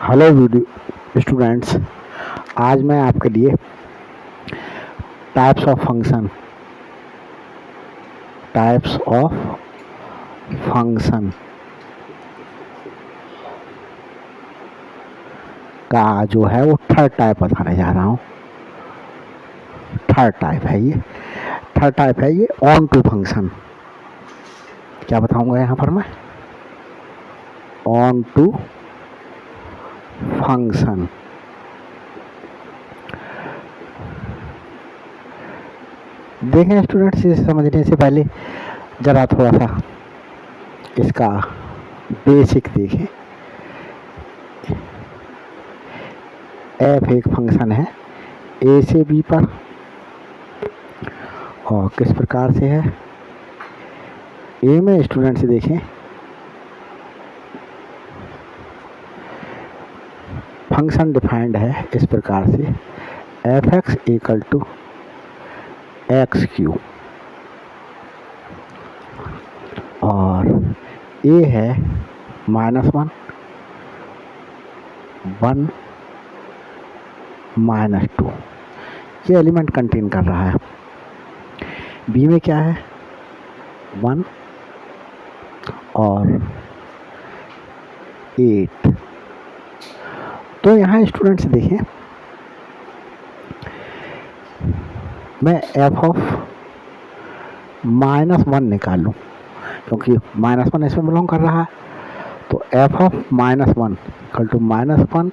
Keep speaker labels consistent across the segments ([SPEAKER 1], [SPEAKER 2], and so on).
[SPEAKER 1] Hello video students, आज मैं आपके लिए टाइप्स ऑफ फंक्शन का जो है वो थर्ड टाइप बताने जा रहा हूँ। थर्ड टाइप है ये ऑन टू फंक्शन। क्या बताऊंगा यहाँ पर मैं? Onto function. देखें स्टूडेंट्स, इसे समझने से पहले ज़रा थोड़ा सा इसका बेसिक देखें। एफ एक फंक्शन है ए से बी पर, और किस प्रकार से है? ए में स्टूडेंट्स देखें, फंक्शन डिफाइंड है इस प्रकार से, f x equal to x cube, और ए है -1 1 -2, ये एलिमेंट कंटेन कर रहा है। बी में क्या है? 1 और 8। तो यहाँ स्टूडेंट्स देखें, मैं एफ ऑफ -1 निकाल लूँ क्योंकि -1 इसमें बिलोंग कर रहा है। तो f of -1 equal to -1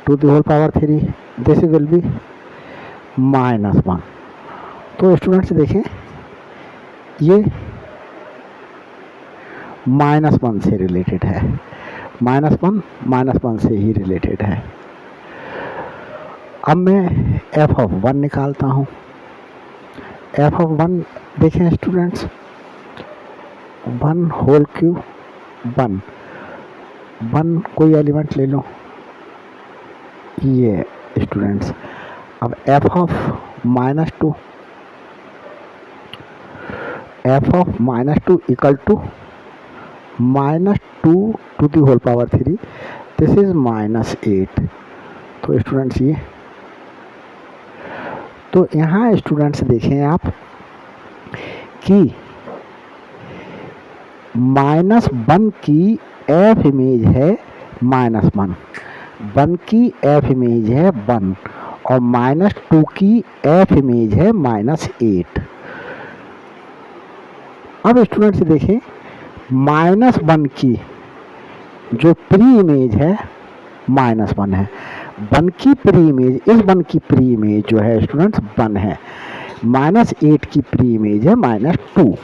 [SPEAKER 1] to the whole power 3, this will be -1। तो स्टूडेंट्स देखें, ये -1 से रिलेटेड है, -1 से ही रिलेटेड है। अब मैं एफ ऑफ 1 निकालता हूँ। एफ ऑफ 1 देखें स्टूडेंट्स, 1 होल क्यूब 1 कोई एलिमेंट ले लो, ये स्टूडेंट्स। अब f of -2 equal to -2 to the whole power 3, this is -8। तो स्टूडेंट्स ये, तो यहाँ स्टूडेंट्स देखें आप कि -1 की एफ इमेज है -1, 1 की एफ इमेज है 1, और -2 की एफ इमेज है -8। अब स्टूडेंट्स देखें, -1 की जो प्री इमेज है -1 है, 1 की प्री इमेज, इस 1 की प्री इमेज जो है स्टूडेंट्स 1 है, -8 की प्री इमेज है -2।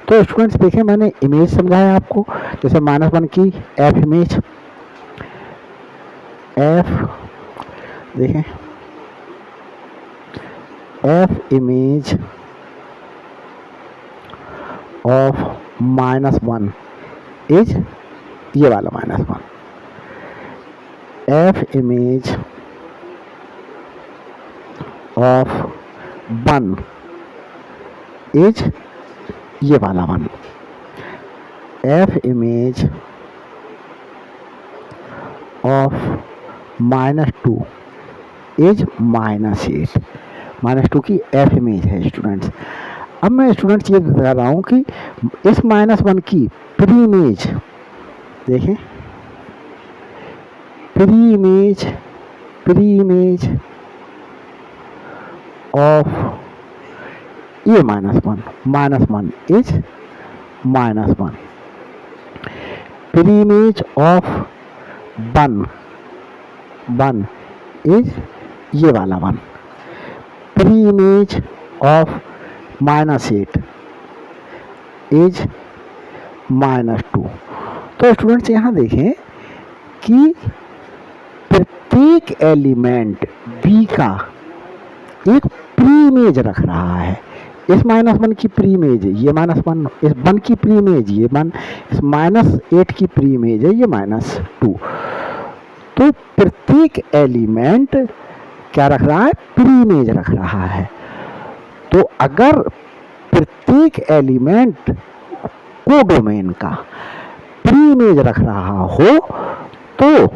[SPEAKER 1] तो स्टूडेंट्स देखें, मैंने इमेज समझाया आपको, जैसे -1 की एफ इमेज, एफ देखें, एफ इमेज ऑफ -1 इज ये वाला -1, एफ इमेज ऑफ 1 इज ये वाला 1, एफ इमेज ऑफ -2 इज -8, -2 की एफ इमेज है स्टूडेंट्स। अब मैं स्टूडेंट्स ये बता रहा हूँ कि इस -1 की प्री इमेज देखें, प्री इमेज ऑफ ये -1 is -1, pre image of 1 is ये वाला 1, प्री इमेज ऑफ -8 इज -2। तो स्टूडेंट्स यहाँ देखें कि प्रत्येक एलिमेंट बी का एक प्री इमेज रख रहा है। इस -1 की प्री इमेज है ये -1, इस 1 की प्री इमेज ये 1, इस -8 की प्री इमेज है ये -2। तो प्रत्येक एलिमेंट क्या रख रहा है? प्री इमेज रख रहा है। तो अगर प्रत्येक एलिमेंट को डोमेन का प्री इमेज रख रहा हो तो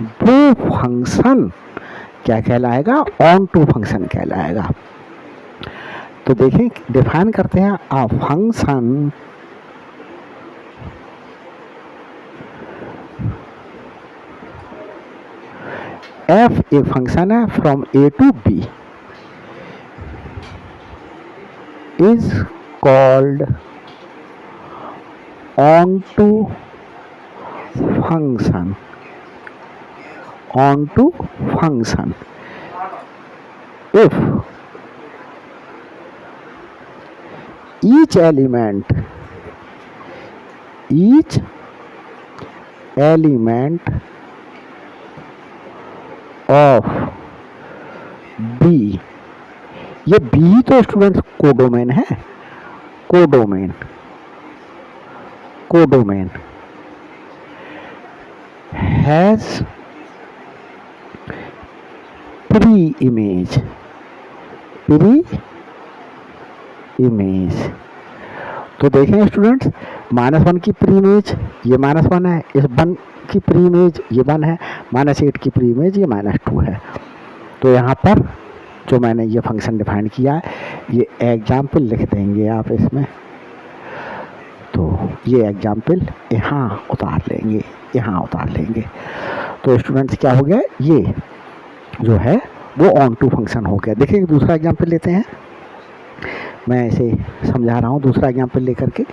[SPEAKER 1] वो फंक्शन क्या कहलाएगा, ऑन टू फंक्शन कहलाएगा। तो देखें डिफाइन करते हैं अ फंक्शन एफ एक फंक्शन है from A to B is called onto function, onto function if each element of B, ये B तो स्टूडेंट्स कोडोमेन है, कोडोमेन हैज प्री इमेज, तो देखें स्टूडेंट्स -1 की प्री इमेज ये -1 है, इस 1 की प्री इमेज ये 1 है, -8 की प्री इमेज ये -2 है। तो यहाँ पर जो मैंने ये फंक्शन डिफाइन किया है ये एग्जाम्पल लिख देंगे आप इसमें, तो ये एग्जाम्पल यहाँ उतार लेंगे। तो स्टूडेंट्स क्या हो गया, ये जो है वो ऑन टू फंक्शन हो गया। देखिए दूसरा एग्जाम्पल लेते हैं, मैं इसे समझा रहा हूँ दूसरा एग्जाम्पल लेकर के।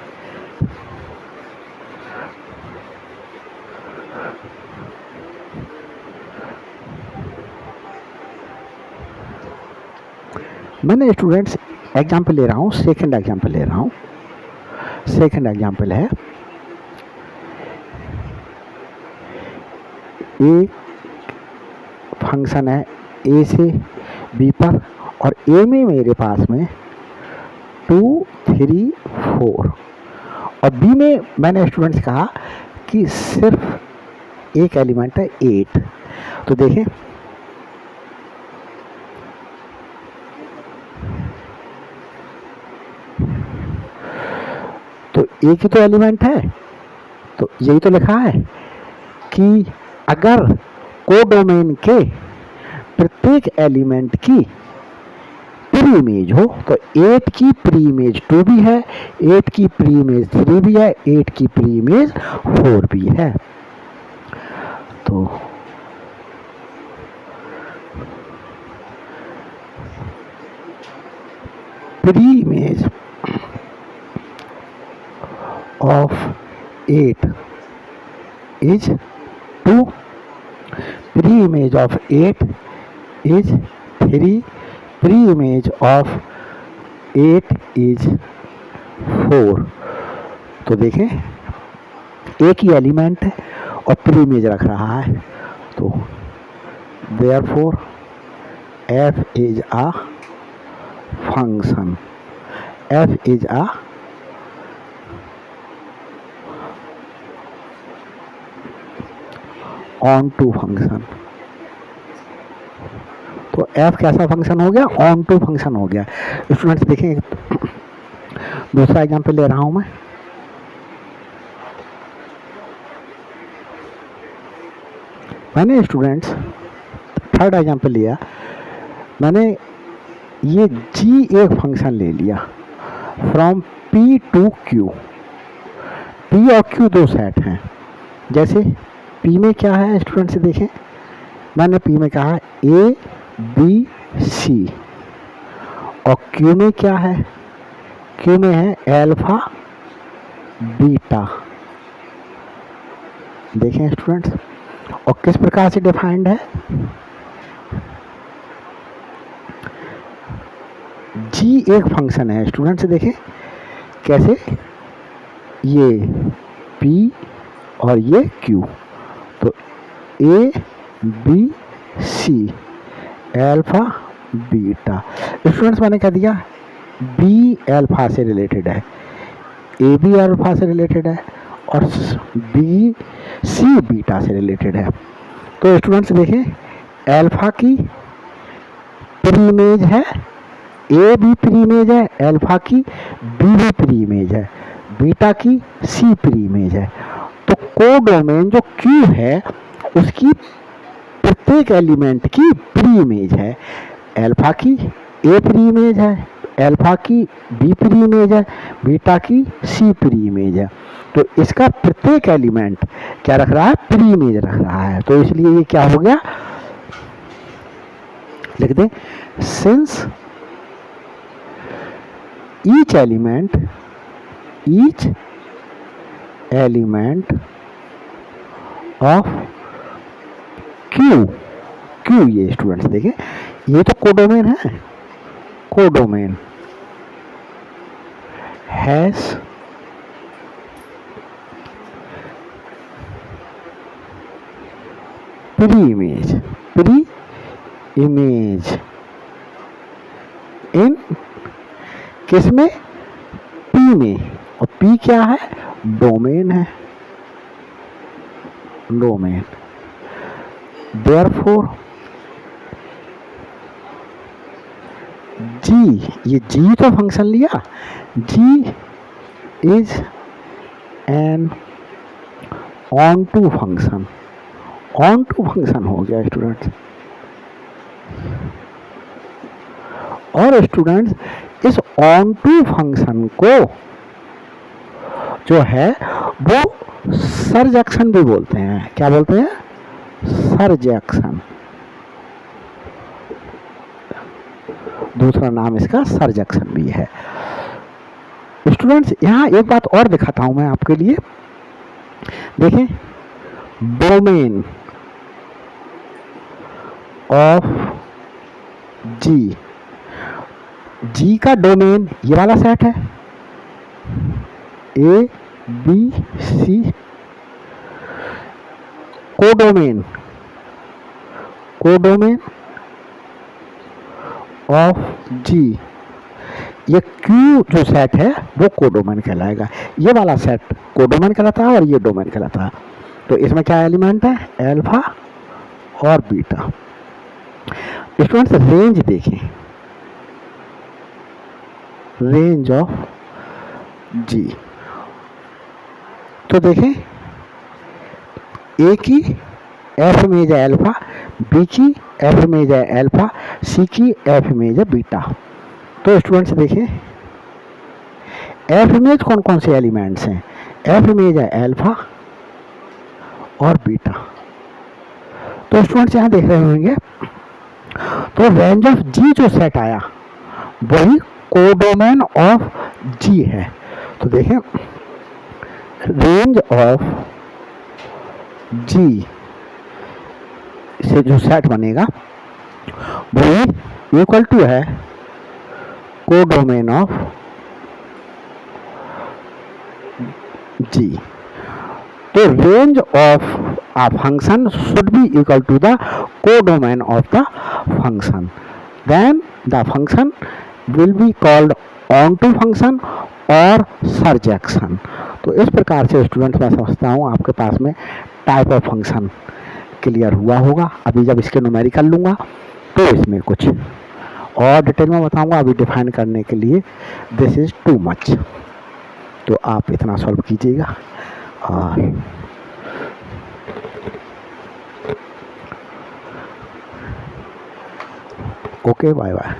[SPEAKER 1] मैंने स्टूडेंट्स एग्जाम्पल ले रहा हूँ, सेकंड एग्जाम्पल ले रहा हूँ। सेकंड एग्जाम्पल है एक फंक्शन है ए से बी पर, और ए में मेरे पास में 2, 3, 4 और बी में मैंने स्टूडेंट्स कहा कि सिर्फ एक एलिमेंट है 8। तो देखें तो एक ही तो एलिमेंट है, तो यही तो लिखा है कि अगर कोडोमेन के प्रत्येक एलिमेंट की प्री इमेज हो तो 8 की प्री इमेज 2 भी है, 8 की प्री इमेज 3 भी है, 8 की प्री इमेज 4 भी है। तो pre image of 8 is 2, pre-image of 8 is 3, pre-image of 8 is 4। तो देखें एक ही एलिमेंट है और प्री इमेज रख रहा है, तो therefore f is a function, f is a onto function. तो f कैसा फंक्शन हो गया, ऑन टू फंक्शन हो गया। स्टूडेंट्स देखें दूसरा एग्जांपल ले रहा हूं मैं। मैंने स्टूडेंट्स थर्ड एग्जांपल लिया, मैंने ये g एक फंक्शन ले लिया from p to q। p और q दो सेट हैं, जैसे P में क्या है स्टूडेंट से देखें, मैंने P में कहा A B C, और Q में क्या है, Q में है अल्फा बीटा। देखें स्टूडेंट्स, और किस प्रकार से डिफाइंड है, G एक फंक्शन है स्टूडेंट्स देखें कैसे, ये P और ये Q, तो A B C alpha beta. Students मैंने कह दिया B अल्फा से रिलेटेड है, A भी अल्फा से रिलेटेड है और B C बीटा से रिलेटेड है। तो स्टूडेंट्स देखें अल्फा की प्री इमेज है, A भी प्री इमेज है, अल्फा की B भी प्री इमेज है, बीटा की C प्री इमेज है। तो कोडोमेन जो Q है उसकी प्रत्येक एलिमेंट की प्री इमेज है। अल्फा की ए प्री इमेज है, अल्फा की बी प्री इमेज है, बीटा की सी प्री इमेज है। तो इसका प्रत्येक एलिमेंट क्या रख रहा है, प्री इमेज रख रहा है। तो इसलिए ये क्या हो गया, लिख दे, since each element of Q, Q ये स्टूडेंट्स देखें, ये तो कोडोमेन है, codomain has pre image in किसमें, पी में, और पी क्या है, डोमेन है, डोमेन। देयरफॉर जी, ये जी तो फंक्शन लिया, G is an onto function, onto function हो गया स्टूडेंट्स। और स्टूडेंट्स इस ऑन टू फंक्शन को जो है वो सरजैक्शन भी बोलते हैं। क्या बोलते हैं, सरजैक्शन, दूसरा नाम इसका सरजैक्शन भी है। स्टूडेंट्स यहाँ एक बात और दिखाता हूं मैं आपके लिए, देखें, डोमेन ऑफ जी, जी का डोमेन ये वाला सेट है, A B C, codomain, codomain of G, ये क्यू जो सेट है वो कोडोमेन कहलाएगा। ये वाला सेट कोडोमेन कहलाता है और ये डोमेन कहलाता है। तो इसमें क्या एलिमेंट है, अल्फा और बीटा। स्टूडेंट्स रेंज देखें, रेंज ऑफ जी, तो देखें ए की एफ इमेज है अल्फा, बी की एफ इमेज है अल्फा, सी की एफ इमेज है बीटा। तो स्टूडेंट्स देखें एफ इमेज कौन कौन से एलिमेंट्स हैं, एफ इमेज है अल्फा और बीटा। तो स्टूडेंट्स यहाँ देख रहे होंगे, तो रेंज ऑफ जी जो सेट आया वही कोडोमेन ऑफ जी है। तो देखें रेंज ऑफ जी से जो सेट बनेगा वही इक्वल टू है कोडोमेन ऑफ जी। तो range of a function should be equal to the codomain of the function, then the function will be called onto function और सरजैक्शन। तो इस प्रकार से स्टूडेंट्स मैं समझता हूँ आपके पास में टाइप ऑफ फंक्शन क्लियर हुआ होगा। अभी जब इसके न्यूमेरिकल लूँगा तो इसमें कुछ और डिटेल में बताऊँगा, अभी डिफाइन करने के लिए दिस इज़ टू मच। तो आप इतना सॉल्व कीजिएगा और ओके, बाय बाय।